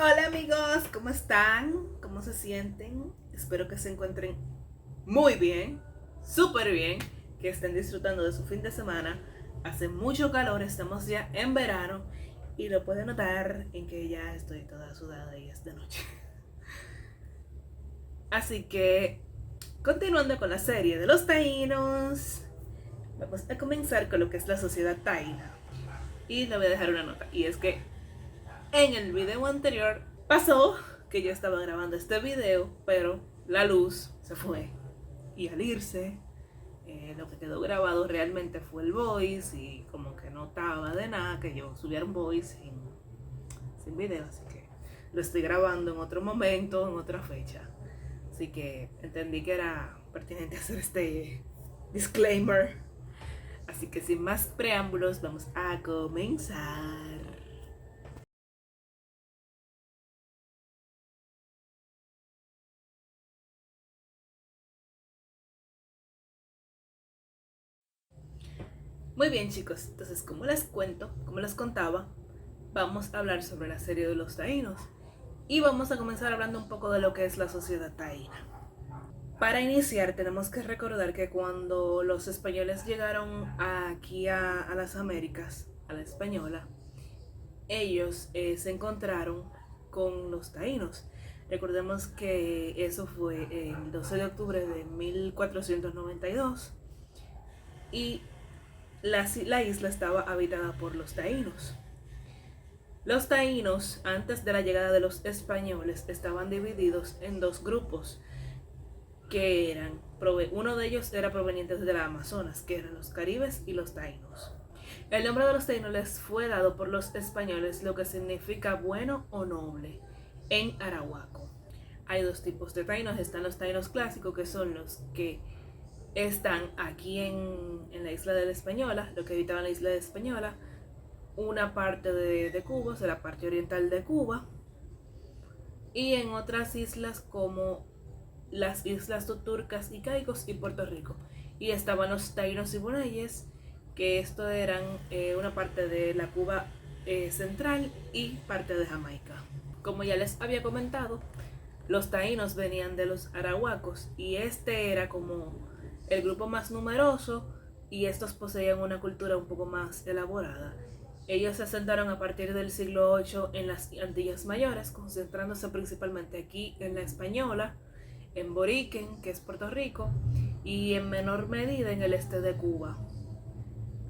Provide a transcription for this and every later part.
Hola amigos, ¿cómo están? ¿Cómo se sienten? Espero que se encuentren muy bien, súper bien, que estén disfrutando de su fin de semana. Hace mucho calor, estamos ya en verano y lo pueden notar en que ya estoy toda sudada y es de noche. Así que, continuando con la serie de los taínos, vamos a comenzar con lo que es la sociedad taína. Y le voy a dejar una nota, y es que en el video anterior pasó que yo estaba grabando este video, pero la luz se fue. Y al irse, lo que quedó grabado realmente fue el voice y como que no estaba de nada que yo subiera un voice sin video. Así que lo estoy grabando en otro momento, en otra fecha. Así que entendí que era pertinente hacer este disclaimer. Así que sin más preámbulos, vamos a comenzar. Muy bien chicos, entonces como les contaba, vamos a hablar sobre la serie de los taínos y vamos a comenzar hablando un poco de lo que es la sociedad taína. Para iniciar tenemos que recordar que cuando los españoles llegaron aquí a las Américas, a la española, ellos se encontraron con los taínos. Recordemos que eso fue el 12 de octubre de 1492 y la isla estaba habitada por los taínos. Los taínos, antes de la llegada de los españoles, estaban divididos en dos grupos, que eran, uno de ellos era proveniente de la Amazonas, que eran los caribes y los taínos. El nombre de los taínos les fue dado por los españoles, lo que significa bueno o noble, en arahuaco. Hay dos tipos de taínos, están los taínos clásicos, que son los que están aquí en la isla de la Española, lo que habitaban la isla de la Española, una parte de Cuba, o sea, la parte oriental de Cuba, y en otras islas como las islas turcas y caicos y Puerto Rico. Y estaban los taínos y bonayes, que esto eran una parte de la Cuba central y parte de Jamaica. Como ya les había comentado, los taínos venían de los arahuacos y este era como el grupo más numeroso y estos poseían una cultura un poco más elaborada. Ellos se asentaron a partir del siglo VIII en las Antillas Mayores, concentrándose principalmente aquí en la Española, en Boriken, que es Puerto Rico, y en menor medida en el este de Cuba.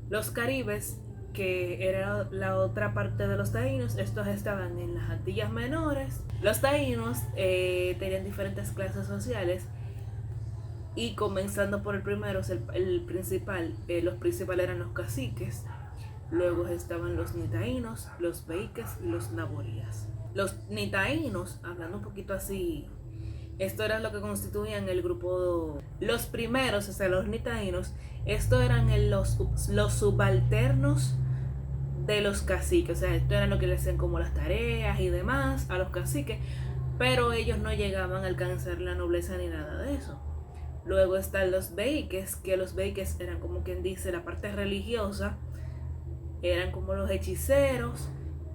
Los caribes, que era la otra parte de los taínos, estos estaban en las Antillas Menores. Los taínos tenían diferentes clases sociales y comenzando por el primero, el principal, los principales eran los caciques, luego estaban los nitaínos, los beyques y los naborías. Los nitaínos, hablando un poquito así, esto era lo que constituían el grupo. Los primeros, o sea, los nitaínos, esto eran los subalternos de los caciques, o sea, esto era lo que le hacían como las tareas y demás a los caciques, pero ellos no llegaban a alcanzar la nobleza ni nada de eso. Luego están los beyques, que los beyques eran como quien dice la parte religiosa, eran como los hechiceros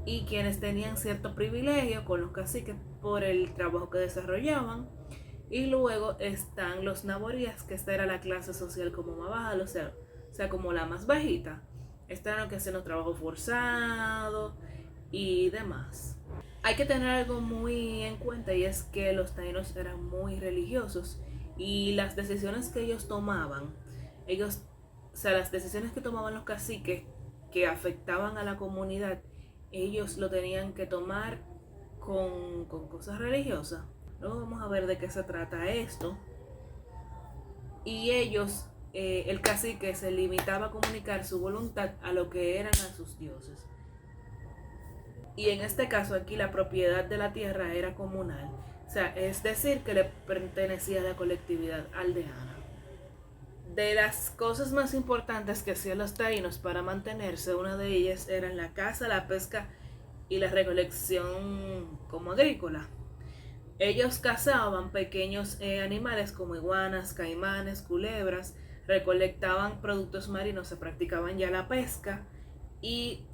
y quienes tenían cierto privilegio con los caciques por el trabajo que desarrollaban. Y luego están los naborías, que esta era la clase social como más baja, o sea como la más bajita. Esta era lo que hacían los trabajos forzados y demás. Hay que tener algo muy en cuenta y es que los taínos eran muy religiosos y las decisiones que ellos tomaban, o sea, las decisiones que tomaban los caciques que afectaban a la comunidad, ellos lo tenían que tomar con cosas religiosas. Luego vamos a ver de qué se trata esto. Y ellos, el cacique se limitaba a comunicar su voluntad a lo que eran a sus dioses. Y en este caso aquí la propiedad de la tierra era comunal, o sea, es decir, que le pertenecía a la colectividad aldeana. De las cosas más importantes que hacían los taínos para mantenerse, una de ellas era la caza, la pesca y la recolección como agrícola. Ellos cazaban pequeños animales como iguanas, caimanes, culebras, recolectaban productos marinos, se practicaban ya la pesca y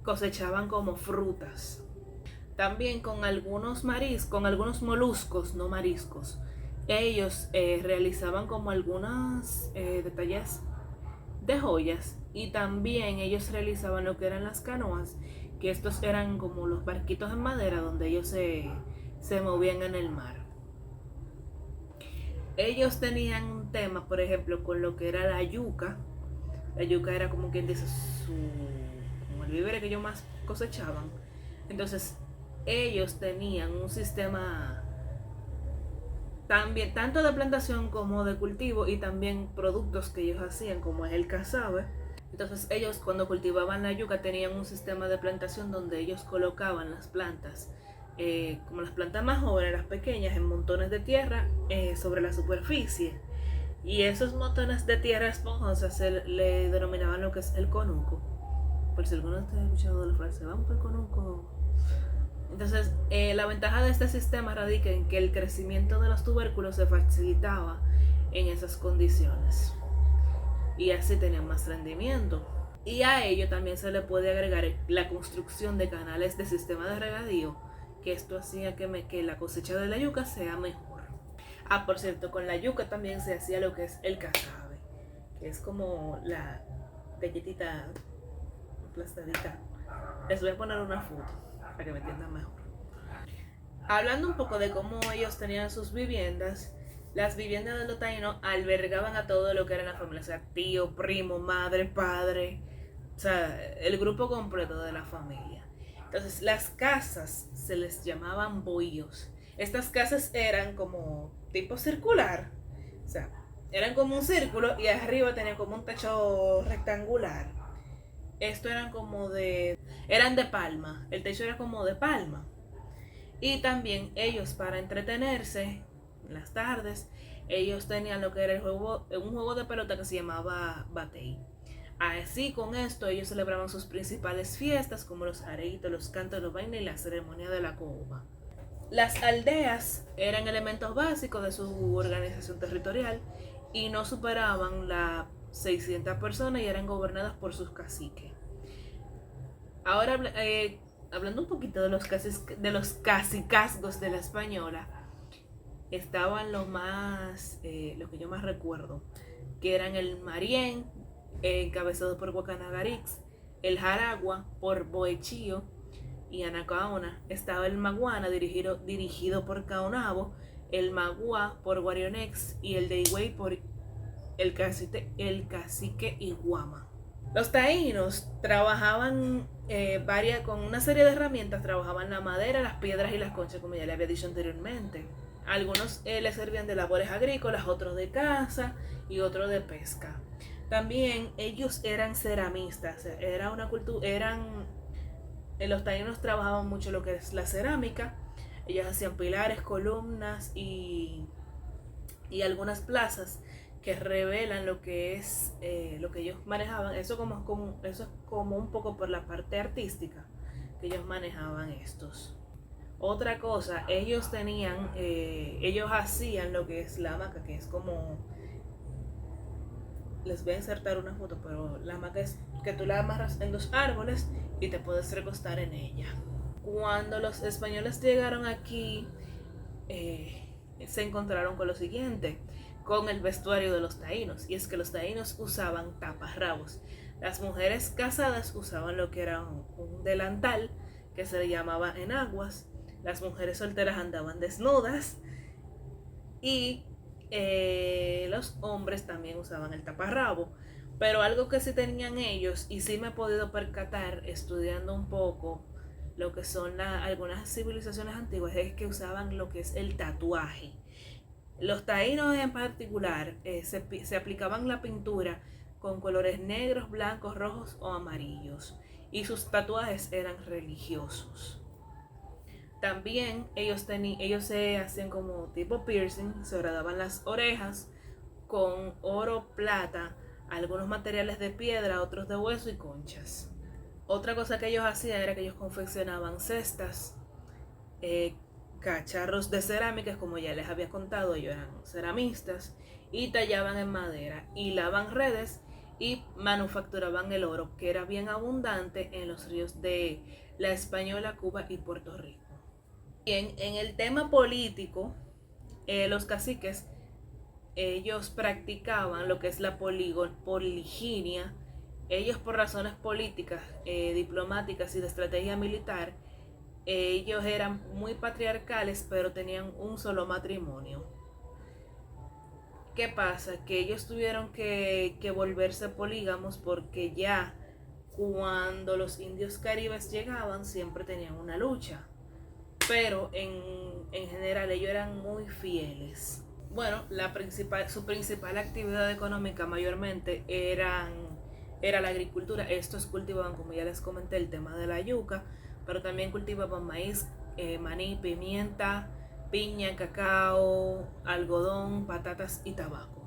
cosechaban como frutas. También con algunos moluscos, no mariscos. Ellos realizaban como algunos detalles de joyas, y también ellos realizaban lo que eran las canoas, que estos eran como los barquitos en madera donde ellos se movían en el mar. Ellos tenían un tema, por ejemplo, con lo que era la yuca. La yuca era como quien dice como el víver que ellos más cosechaban. Entonces ellos tenían un sistema también tanto de plantación como de cultivo, y también productos que ellos hacían como es el casabe. Entonces ellos cuando cultivaban la yuca tenían un sistema de plantación donde ellos colocaban las plantas, como las plantas más jóvenes, las pequeñas, en montones de tierra sobre la superficie. Y esos montones de tierra esponjosa se le denominaban lo que es el conuco. Por si alguno de ustedes ha escuchado la frase, vamos por el conuco. Entonces, la ventaja de este sistema radica en que el crecimiento de los tubérculos se facilitaba en esas condiciones, y así tenían más rendimiento. Y a ello también se le puede agregar la construcción de canales de sistema de regadío, que esto hacía que la cosecha de la yuca sea mejor. Ah, por cierto, con la yuca también se hacía lo que es el casabe, que es como la galletita aplastadita. Les voy a poner una foto para que me entiendan mejor. Hablando un poco de cómo ellos tenían sus viviendas, las viviendas de los taínos albergaban a todo lo que era la familia, o sea, tío, primo, madre, padre, o sea, el grupo completo de la familia. Entonces, las casas se les llamaban bohíos. Estas casas eran como tipo circular, o sea, eran como un círculo y arriba tenían como un techo rectangular. Esto eran de palma, el techo era como de palma. Y también ellos, para entretenerse en las tardes, ellos tenían lo que era un juego de pelota que se llamaba batey. Así, con esto ellos celebraban sus principales fiestas, como los areitos, los cantos, los bailes y la ceremonia de la copa. Las aldeas eran elementos básicos de su organización territorial y no superaban las 600 personas y eran gobernadas por sus caciques. Ahora, hablando un poquito de los cacicazgos de la española, estaban lo que yo más recuerdo, que eran el Marién, encabezado por Guacanagarix, el Jaragua por Boechío y Anacaona. Estaba el Maguana, dirigido por Caonabo, el Magua por Guarionex y el de Higüey por el cacique Iguama. Los taínos trabajaban con una serie de herramientas, trabajaban la madera, las piedras y las conchas, como ya le había dicho anteriormente. Algunos les servían de labores agrícolas, otros de caza y otros de pesca. También ellos eran ceramistas, los taínos trabajaban mucho lo que es la cerámica. Ellos hacían pilares, columnas y algunas plazas que revelan lo que es lo que ellos manejaban. Eso es como un poco por la parte artística que ellos manejaban estos. Otra cosa, ellos hacían lo que es la hamaca, que es como, les voy a insertar una foto, pero la hamaca es que tú la amarras en los árboles y te puedes recostar en ella. Cuando los españoles llegaron aquí, se encontraron con lo siguiente, con el vestuario de los taínos, y es que los taínos usaban taparrabos. Las mujeres casadas usaban lo que era un delantal que se le llamaba enaguas. Las mujeres solteras andaban desnudas y los hombres también usaban el taparrabo. Pero algo que sí tenían ellos, y sí me he podido percatar estudiando un poco lo que son algunas civilizaciones antiguas, es que usaban lo que es el tatuaje. Los taínos en particular se aplicaban la pintura con colores negros, blancos, rojos o amarillos, y sus tatuajes eran religiosos. También ellos se hacían como tipo piercing, se horadaban las orejas con oro, plata, algunos materiales de piedra, otros de hueso y conchas. Otra cosa que ellos hacían era que ellos confeccionaban cestas, cacharros de cerámica, como ya les había contado, ellos eran ceramistas, y tallaban en madera, hilaban redes y manufacturaban el oro, que era bien abundante en los ríos de la española, Cuba y Puerto Rico. Bien, en el tema político, los caciques, ellos practicaban lo que es la poliginia. Ellos, por razones políticas, diplomáticas y de estrategia militar, ellos eran muy patriarcales, pero tenían un solo matrimonio. ¿Qué pasa? Que ellos tuvieron que volverse polígamos porque ya cuando los indios caribes llegaban siempre tenían una lucha. Pero en general ellos eran muy fieles. Bueno, su principal actividad económica mayormente era la agricultura. Estos cultivaban, como ya les comenté, el tema de la yuca, pero también cultivaban maíz, maní, pimienta, piña, cacao, algodón, patatas y tabaco.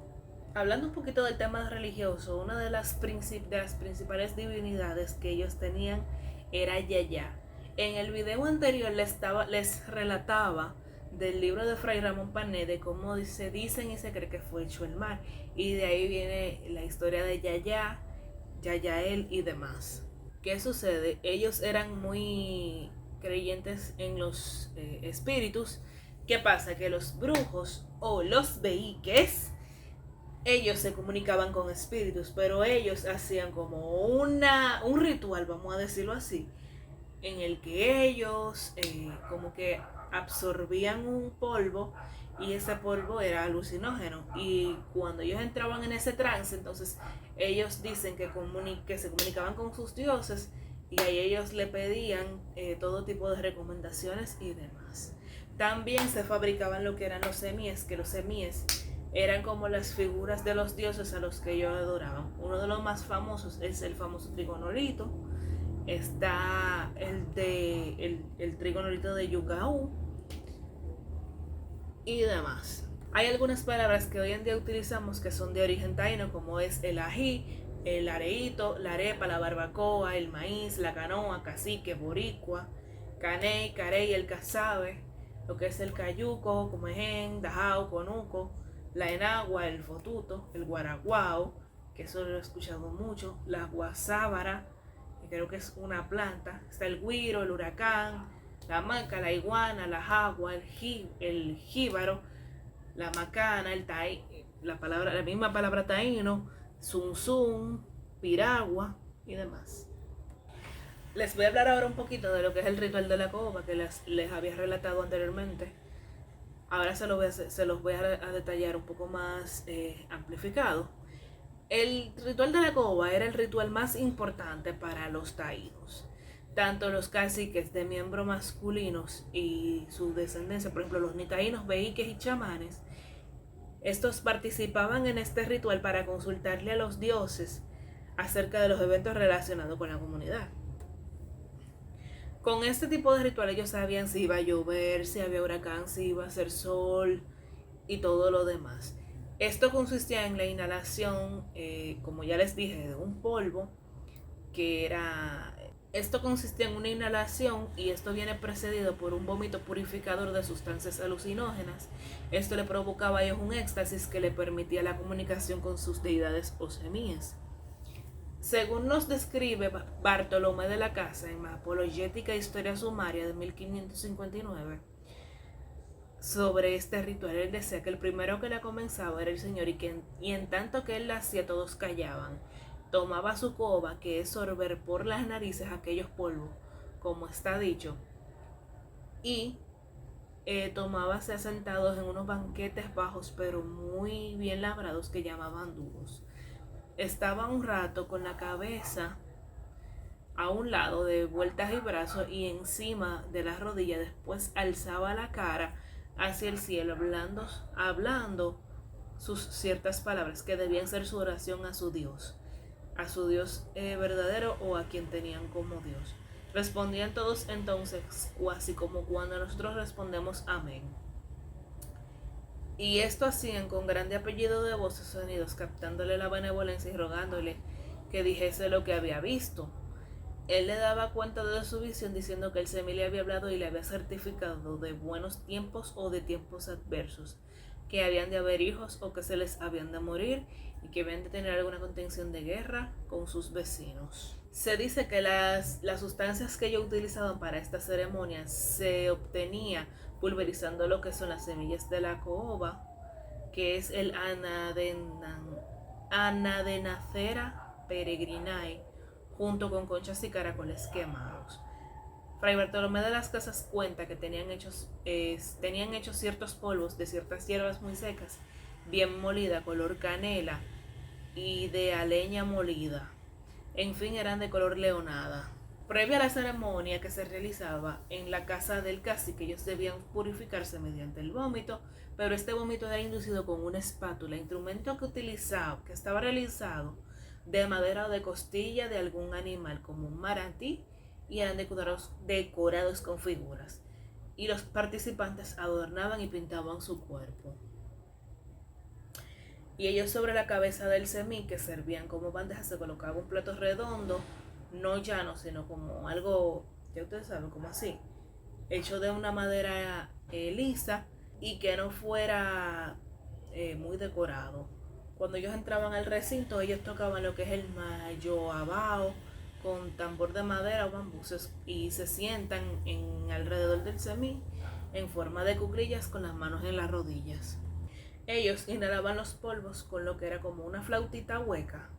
Hablando un poquito del tema religioso, una de las principales divinidades que ellos tenían era Yayá. En el video anterior les relataba del libro de Fray Ramón Pané de cómo se dicen y se cree que fue hecho el mar. Y de ahí viene la historia de Yayá, Yayael y demás. ¿Qué sucede? Ellos eran muy creyentes en los espíritus. ¿Qué pasa? Que los brujos o los beíques, ellos se comunicaban con espíritus, pero ellos hacían como un ritual, vamos a decirlo así, en el que ellos como que absorbían un polvo y ese polvo era alucinógeno, y cuando ellos entraban en ese trance, entonces ellos dicen que se comunicaban con sus dioses y a ellos le pedían todo tipo de recomendaciones y demás. También se fabricaban lo que eran los semíes, que los semíes eran como las figuras de los dioses a los que ellos adoraban. Uno de los más famosos es el famoso trigonolito. Está el trigonolito de Yucaú y demás. Hay algunas palabras que hoy en día utilizamos que son de origen taíno, como es el ají, el areíto, la arepa, la barbacoa, el maíz, la canoa, cacique, boricua, caney, carey, el casabe, lo que es el cayuco, comején, dajao, conuco, la enagua, el fotuto, el guaraguao, que eso lo he escuchado mucho, la guasábara, que creo que es una planta, está el güiro, el huracán, la maca, la iguana, la jagua, el jíbaro, la macana, la misma palabra taíno, zunzún, piragua y demás. Les voy a hablar ahora un poquito de lo que es el ritual de la coba que les había relatado anteriormente. Ahora se los voy a detallar un poco más amplificado. El ritual de la coba era el ritual más importante para los taínos. Tanto los caciques de miembros masculinos y su descendencia, por ejemplo los nicaínos, beíques y chamanes, estos participaban en este ritual para consultarle a los dioses acerca de los eventos relacionados con la comunidad. Con este tipo de ritual ellos sabían si iba a llover, si había huracán, si iba a hacer sol y todo lo demás. Esto consistía en la inhalación, como ya les dije, de un polvo que era... Esto consistía en una inhalación y esto viene precedido por un vómito purificador de sustancias alucinógenas. Esto le provocaba a ellos un éxtasis que le permitía la comunicación con sus deidades o semíes. Según nos describe Bartolomé de la Casa en Apologética Historia Sumaria de 1559, sobre este ritual, él decía que el primero que la comenzaba era el Señor y en tanto que él la hacía todos callaban. Tomaba su coba, que es sorber por las narices aquellos polvos, como está dicho, y tomábase asentados en unos banquetes bajos pero muy bien labrados que llamaban dúos. Estaba un rato con la cabeza a un lado de vueltas y brazos y encima de las rodillas, después alzaba la cara hacia el cielo hablando sus ciertas palabras que debían ser su oración a su Dios verdadero o a quien tenían como Dios. Respondían todos entonces, así como cuando nosotros respondemos amén. Y esto hacían con grande apellido de voces sonidos, captándole la benevolencia y rogándole que dijese lo que había visto. Él le daba cuenta de su visión, diciendo que el semí le había hablado y le había certificado de buenos tiempos o de tiempos adversos, que habían de haber hijos o que se les habían de morir y que habían de tener alguna contención de guerra con sus vecinos. Se dice que las sustancias que ellos utilizaban para esta ceremonia se obtenía pulverizando lo que son las semillas de la caoba, que es el Anadenacera peregrinae, junto con conchas y caracoles quemados. Fray Bartolomé de las Casas cuenta que tenían hechos ciertos polvos de ciertas hierbas muy secas, bien molida, color canela, y de aleña molida. En fin, eran de color leonada. Previa a la ceremonia que se realizaba en la casa del cacique, ellos debían purificarse mediante el vómito, pero este vómito era inducido con una espátula, instrumento que estaba realizado de madera o de costilla de algún animal como un marantí, y eran decorados con figuras. Y los participantes adornaban y pintaban su cuerpo. Y ellos sobre la cabeza del semí que servían como bandeja se colocaba un plato redondo, no llano, sino como algo, ya ustedes saben, como así, hecho de una madera lisa y que no fuera muy decorado. Cuando ellos entraban al recinto, ellos tocaban lo que es el mayoabao con tambor de madera o bambuses y se sientan en alrededor del semí en forma de cuclillas con las manos en las rodillas. Ellos inhalaban los polvos con lo que era como una flautita hueca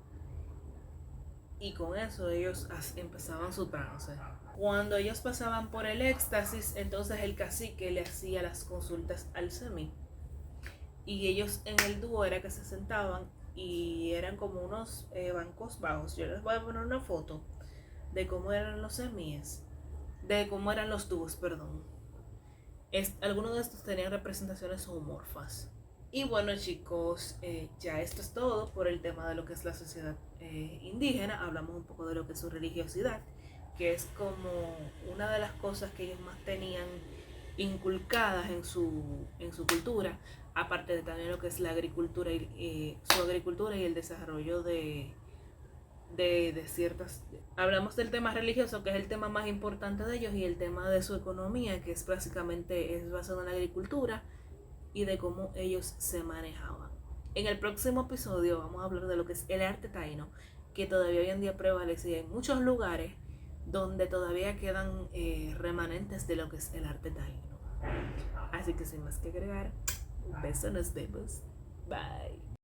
y con eso ellos empezaban su trance. Cuando ellos pasaban por el éxtasis, entonces el cacique le hacía las consultas al semí y ellos en el dúo era que se sentaban y eran como unos bancos bajos. Yo les voy a poner una foto de cómo eran los semíes, de cómo eran los dúos, perdón. Algunos de estos tenían representaciones zoomorfas. Y bueno chicos, ya esto es todo por el tema de lo que es la sociedad indígena. Hablamos un poco de lo que es su religiosidad, que es como una de las cosas que ellos más tenían inculcadas en su cultura, aparte de también lo que es la agricultura y su agricultura y el desarrollo de ciertas. Hablamos del tema religioso, que es el tema más importante de ellos, y el tema de su economía, que es básicamente basado en la agricultura y de cómo ellos se manejaban. En el próximo episodio vamos a hablar de lo que es el arte taíno, que todavía hoy en día prevalece en muchos lugares donde todavía quedan remanentes de lo que es el arte taíno. Así que sin más que agregar, un beso, nos vemos. Bye.